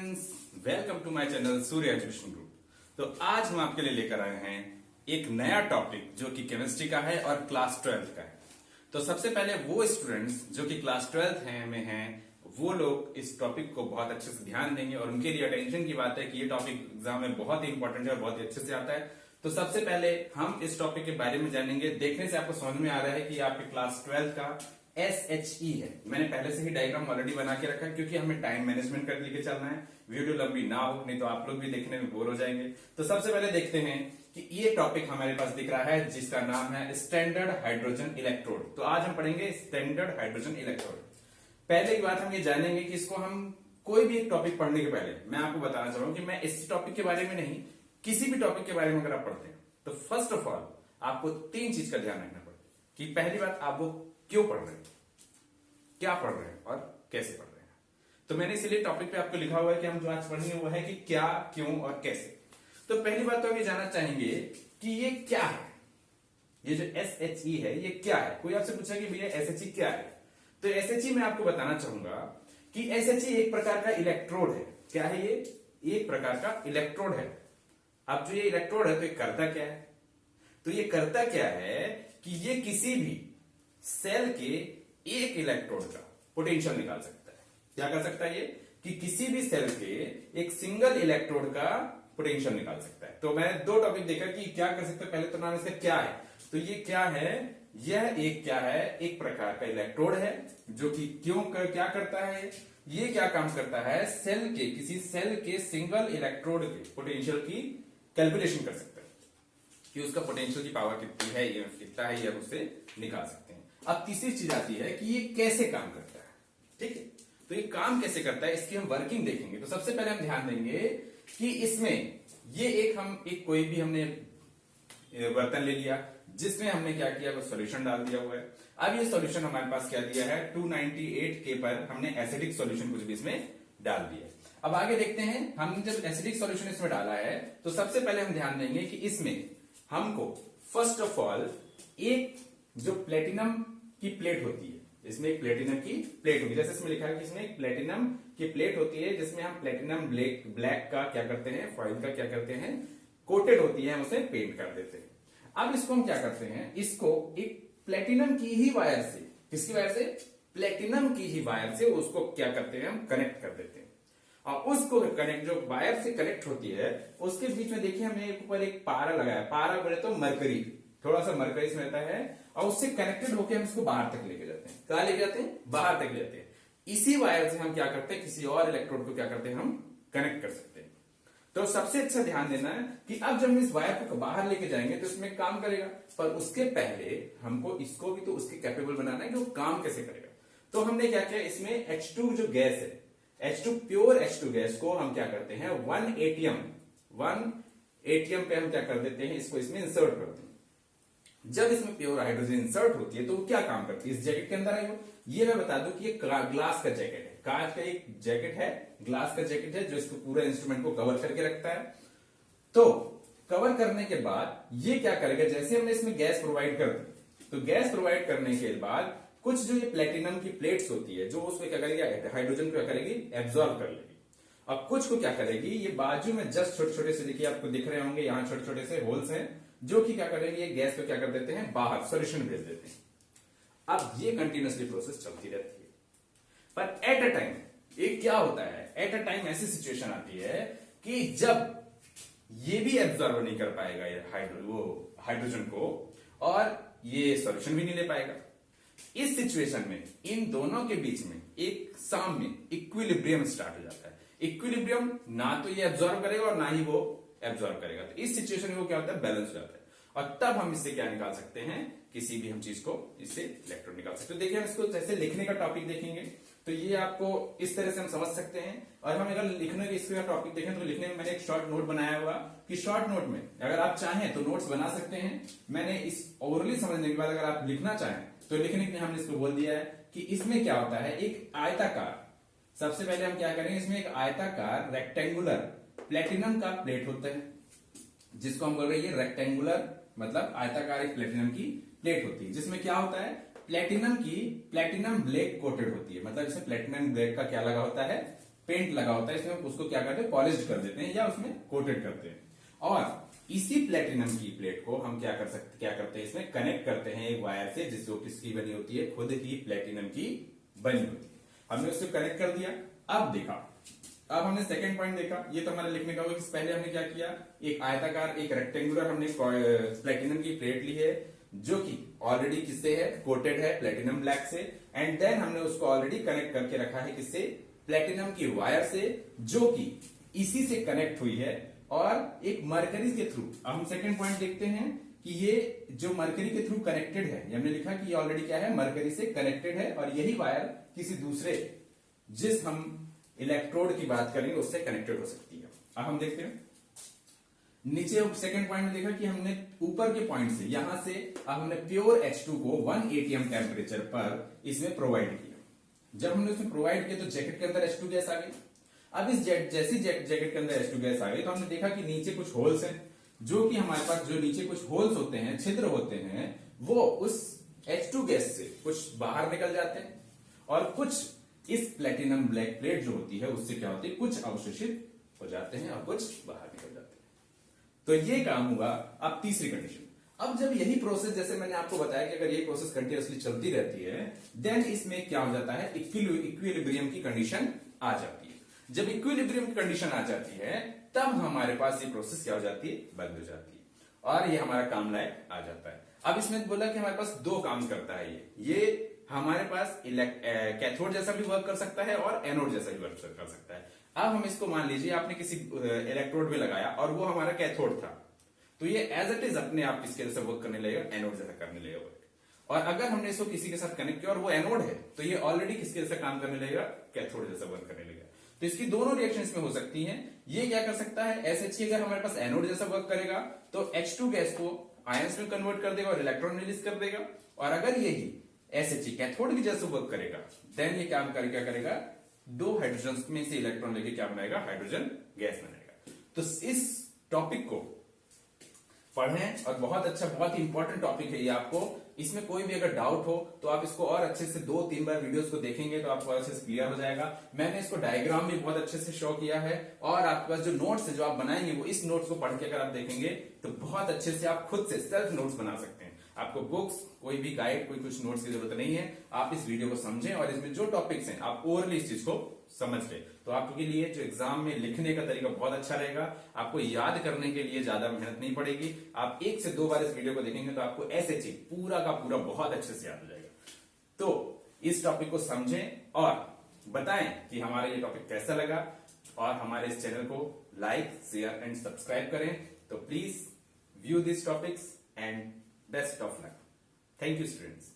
Friends, welcome to my channel Surya education group. तो आज हम आपके लिए लेकर आए हैं एक नया टॉपिक जो कि केमिस्ट्री का है और क्लास 12th का है। तो सबसे पहले वो स्टूडेंट्स जो कि क्लास 12th में हैं वो लोग इस टॉपिक को बहुत अच्छे से ध्यान देंगे और उनके लिए अटेंशन की बात है कि ये टॉपिक एग्जाम में बहुत ही इंपॉर्टेंट है और बहुत ही अच्छे से आता है। तो सबसे पहले हम इस टॉपिक के बारे में जानेंगे। देखने से आपको समझ में आ रहा है कि आपके क्लास 12th का SHE है। मैंने पहले से ही डायग्राम ऑलरेडी बना के रखा है क्योंकि हमें टाइम मैनेजमेंट कर लेके चलना है, वीडियो लंबी ना हो, नहीं तो आप लोग भी देखने में बोर हो जाएंगे। तो सबसे पहले देखते हैं कि ये टॉपिक हमारे पास दिख रहा है जिसका नाम है स्टैंडर्ड हाइड्रोजन इलेक्ट्रोड। तो आज हम पढ़ेंगे स्टैंडर्ड हाइड्रोजन इलेक्ट्रोड। पहले की बात हम ये जानेंगे कि इसको हम कोई भी एक टॉपिक पढ़ने के पहले मैं आपको बताना चाह रहा हूं कि मैं इस टॉपिक के बारे में नहीं, किसी भी टॉपिक के बारे में अगर आप पढ़ते हैं तो फर्स्ट ऑफ ऑल आपको 3 चीज का ध्यान रखना पड़ेगा कि पहली बात आप वो क्यों पढ़ रहे हैं, क्या पढ़ रहे हैं और कैसे पढ़ रहे हैं। तो मैंने इसीलिए टॉपिक पे आपको लिखा हुआ है कि हम जो आज पढ़ेंगे वो है कि क्या, क्यों और कैसे। तो पहली बात तो हम ये जानना चाहेंगे कि ये क्या है, ये जो SHE है ये क्या है। कोई आपसे पूछा कि भैया SHE क्या है, तो SHE मैं आपको बताना चाहूंगा कि SHE एक प्रकार का इलेक्ट्रोड है। क्या है ये? एक प्रकार का इलेक्ट्रोड है। अब जो ये इलेक्ट्रोड है तो ये करता क्या है? तो ये करता क्या है कि ये किसी भी सेल के एक इलेक्ट्रोड का पोटेंशियल निकाल सकता है। क्या कर सकता है ये? कि किसी भी सेल के एक सिंगल इलेक्ट्रोड का पोटेंशियल निकाल सकता है। तो मैंने 2 टॉपिक देखा कि क्या कर सकते हैं। पहले तो नाम इसका क्या है, तो ये क्या है, यह एक क्या है, एक प्रकार का इलेक्ट्रोड है जो कि क्या करता है, ये क्या काम करता है, सेल के किसी सेल के सिंगल इलेक्ट्रोड के पोटेंशियल की कैलकुलेशन कर सकता है कि उसका पोटेंशियल की पावर कितनी है, EMF कितना है, ये उससे निकाल सकते हैं। अब तीसरी चीज आती है कि ये कैसे काम करता है। ठीक है, तो ये काम कैसे करता है इसकी हम वर्किंग देखेंगे। तो सबसे पहले हम ध्यान देंगे कि इसमें ये एक कोई भी हमने बर्तन ले लिया जिसमें हमने क्या किया, वो सॉल्यूशन डाल दिया हुआ है। अब ये सॉल्यूशन हमारे पास क्या दिया है, 298 K पर हमने एसिडिक सॉल्यूशन कुछ भी इसमें डाल दिया। अब आगे देखते हैं, हमने जब एसिडिक सॉल्यूशन इसमें डाला है तो सबसे पहले हम ध्यान देंगे कि इसमें हमको फर्स्ट ऑफ ऑल एक जो प्लेटिनम की प्लेट होती है, इसमें एक प्लेटिनम की प्लेट होती है, जैसे इसमें लिखा है कि इसमें एक प्लेटिनम की प्लेट होती है जिसमें हम प्लेटिनम ब्लैक का क्या करते हैं, फॉइल का क्या करते हैं, कोटेड होती है, हम उसे पेंट कर देते हैं। अब इसको हम क्या करते हैं, इसको एक प्लेटिनम की ही वायर से, किसकी वायर से, प्लेटिनम की ही वायर से उसको क्या करते हैं, हम कनेक्ट कर देते हैं। और उसको कनेक्ट, जो वायर से कनेक्ट होती है उसके बीच में देखिए हमने ऊपर एक पारा लगाया, पारा बोले तो मरकरी, थोड़ा सा मरकरी इसमें रहता है और उससे कनेक्टेड होकर हम इसको बाहर तक लेके जाते हैं। कहां लेके जाते हैं? बाहर तक ले जाते हैं। इसी वायर से हम क्या करते हैं, किसी और इलेक्ट्रोड को क्या करते हैं, हम कनेक्ट कर सकते हैं। तो सबसे अच्छा ध्यान देना है कि अब जब हम इस वायर को बाहर लेके जाएंगे तो इसमें काम करेगा, पर उसके पहले हमको इसको भी तो उसके कैपेबल बनाना है कि वो काम कैसे करेगा। तो हमने क्या किया, इसमें H2 जो गैस है, H2 प्योर H2 गैस को हम क्या करते हैं, 1 ATM पे हम क्या कर देते हैं, इसको इसमें इंसर्ट करते हैं। जब इसमें प्योर हाइड्रोजन इंसर्ट होती है तो वो क्या काम करती है, इस जैकेट के अंदर आएगा। ये मैं बता दूं कि ये ग्लास का जैकेट है, कांच का एक जैकेट है, ग्लास का जैकेट है जो इसको पूरा इंस्ट्रूमेंट को कवर करके रखता है। तो कवर करने के बाद ये क्या करेगा, जैसे हमने इसमें गैस प्रोवाइड कर दी, तो गैस प्रोवाइड करने के बाद कुछ जो ये प्लेटिनम की प्लेट्स होती है जो उसको क्या करेगी, हाइड्रोजन को क्या करेगी, एब्जॉर्ब कर लेगी। अब कुछ को क्या करेगी, ये बाजू में जस्ट छोटे छोटे से, देखिए आपको दिख रहे होंगे यहां छोटे छोटे से होल्स हैं जो कि क्या करेंगे, ये गैस को क्या कर देते हैं, बाहर सॉल्यूशन भेज देते हैं। अब ये कंटिन्यूअसली प्रोसेस चलती रहती है, पर एट अ टाइम एक क्या होता है, एट अ टाइम ऐसी सिचुएशन आती है कि जब ये भी एब्जॉर्ब नहीं कर पाएगा ये हाइड्रोजन को और ये सॉल्यूशन भी नहीं ले पाएगा। इस सिचुएशन में इन दोनों के बीच में एक साम्य, इक्विलिब्रियम स्टार्ट हो जाता है। इक्विलिब्रियम, ना तो ये एब्जॉर्ब करेगा और ना ही वो एब्जॉर्ब करेगा। तो इस सिचुएशन में वो क्या होता है, बैलेंस हो जाता है। और तब हम इससे क्या निकाल सकते हैं, किसी भी हम चीज को इससे इलेक्ट्रॉन निकाल सकते हैं। तो देखिए हम इसको जैसे लिखने का टॉपिक देखेंगे तो ये आपको इस तरह से हम समझ सकते हैं। और हम अगर लिखने के इसका टॉपिक देखें तो लिखने में मैंने एक शॉर्ट नोट बनाया हुआ कि शॉर्ट नोट में अगर आप चाहें तो नोट्स बना सकते हैं। मैंने इस ओवरली समझने के बाद अगर आप लिखना चाहें तो लिखने के लिए हमने इसको बोल दिया है कि इसमें क्या होता है, एक आयताकार, सबसे पहले हम क्या करेंगे, इसमें एक आयताकार रेक्टेंगुलर प्लेटिनम का प्लेट होता है जिसको हम बोल रहे हैं, ये रेक्टेंगुलर मतलब आयताकार एक प्लेटिनम की प्लेट होती है जिसमें क्या होता है, प्लेटिनम ब्लैक कोटेड होती है। मतलब इसमें प्लेटिनम ब्लैक का क्या लगा होता है, पेंट लगा होता है, इसमें उसको क्या करते हैं, पॉलिश कर देते हैं या उसमें कोटेड करते हैं। और इसी प्लेटिनम की प्लेट को हम क्या करते हैं, इसमें कनेक्ट करते हैं एक वायर से, जिससे किसकी बनी होती है, खुद ही प्लेटिनम की बनी होती है। हमने उसको कनेक्ट कर दिया। अब देखा, अब हमने सेकंड पॉइंट देखा, ये तो हमारा लिखने का होगा कि पहले हमने क्या किया, एक आयताकार, एक रेक्टेंगुलर हमने प्लेटिनम की प्लेट ली है, जो कि ऑलरेडी किससे है, कोटेड है प्लेटिनम ब्लैक से, एंड देन हमने उसको ऑलरेडी कनेक्ट करके रखा है किससे, प्लेटिनम की वायर से, जो कि इसी से कनेक्ट हुई है और एक मरकरी के थ्रू। अब हम सेकंड पॉइंट देखते हैं कि ये जो मरकरी के थ्रू कनेक्टेड है, हमने लिखा कि ये ऑलरेडी क्या है, मरकरी से कनेक्टेड है, और यही वायर किसी दूसरे, जिस हम इलेक्ट्रोड की बात करेंगे, उससे कनेक्टेड हो सकती है। अब हम देखते हैं नीचे सेकंड पॉइंट में देखा कि हमने ऊपर के पॉइंट से, यहां से अब हमने प्योर H2 को 1 atm टेम्परेचर पर इसमें प्रोवाइड किया। जब हमने इसमें प्रोवाइड किया तो जैकेट के अंदर H2 गैस आ गई। अब इस जैसी जैकेट के अंदर H2 गैस आ गई तो हमने देखा कि नीचे कुछ होल्स हैं, जो कि हमारे पास जो नीचे कुछ होल्स होते हैं, छिद्र होते हैं, वो उस H2 गैस से कुछ बाहर निकल जाते हैं, और कुछ इस प्लेटिनम ब्लैक प्लेट जो होती है उससे क्या होती है, कुछ अवशोषित हो जाते हैं और कुछ बाहर निकल जाते हैं। तो ये काम हुआ। अब तीसरी कंडीशन, अब जब यही प्रोसेस, जैसे मैंने आपको बताया कि अगर ये प्रोसेस कंटिन्यूअसली चलती रहती है, देन इसमें क्या हो जाता है, इक्विलिब्रियम की कंडीशन आ जाती है। जब इक्विलिब्रियम की कंडीशन आ जाती है, तब हमारे पास ये प्रोसेस क्या हो जाती है, बंद हो जाती है, और ये हमारा काम लायक आ जाता है। अब इसमें बोला कि हमारे पास दो काम करता है ये हमारे पास कैथोड जैसा भी वर्क कर सकता है और एनोड जैसा भी वर्क कर सकता है। अब हम इसको मान लीजिए आपने किसी इलेक्ट्रोड में लगाया और वो हमारा कैथोड था, तो ये एज इट इज अपने आप किसके जैसा वर्क करने लगेगा, एनोड जैसा करने लगेगा वर्क। और अगर हमने इसको किसी के साथ कनेक्ट किया और वो एनोड है, तो ये ऑलरेडी किसके जैसा काम करने लगेगा, कैथोड जैसा वर्क करने लगेगा। तो इसकी दोनों रिएक्शन इसमें हो सकती हैं। ये क्या कर सकता है, SH अगर हमारे पास एनोड जैसा वर्क करेगा तो H2 गैस को आयंस में कन्वर्ट कर देगा और इलेक्ट्रॉन रिलीज कर देगा, और अगर यही SH कैथोड की जैसे वर्क करेगा, देन ये क्या करेगा, दो हाइड्रोजन में से इलेक्ट्रॉन लेके क्या बनाएगा, हाइड्रोजन गैस बनाएगा। तो इस टॉपिक को पढ़ें, और बहुत अच्छा, बहुत ही इंपॉर्टेंट टॉपिक है ये। आपको इसमें कोई भी अगर डाउट हो तो आप इसको और अच्छे से 2-3 बार वीडियोस को देखेंगे तो आपको अच्छे से क्लियर हो जाएगा। मैंने इसको डायग्राम भी बहुत अच्छे से शो किया है, और आपके पास जो नोट्स है जो आप बनाएंगे, वो इस नोट्स को पढ़ के अगर आप देखेंगे तो बहुत अच्छे से आप खुद से सेल्फ नोट्स बना सकते हैं। आपको बुक्स, कोई भी गाइड, कोई कुछ नोट्स की जरूरत नहीं है। आप इस वीडियो को समझें और इसमें जो टॉपिक्स हैं आप ओवरली इस चीज को समझ ले, तो आपके लिए जो एग्जाम में लिखने का तरीका बहुत अच्छा रहेगा। आपको याद करने के लिए ज्यादा मेहनत नहीं पड़ेगी। आप 1 से 2 बार इस वीडियो को देखेंगे तो आपको SH पूरा का पूरा बहुत अच्छे से याद हो जाएगा। तो इस टॉपिक को समझें और बताएं कि हमारा ये टॉपिक कैसा लगा, और हमारे इस चैनल को लाइक, शेयर एंड सब्सक्राइब करें। तो please view this topics and best of luck. Thank you students.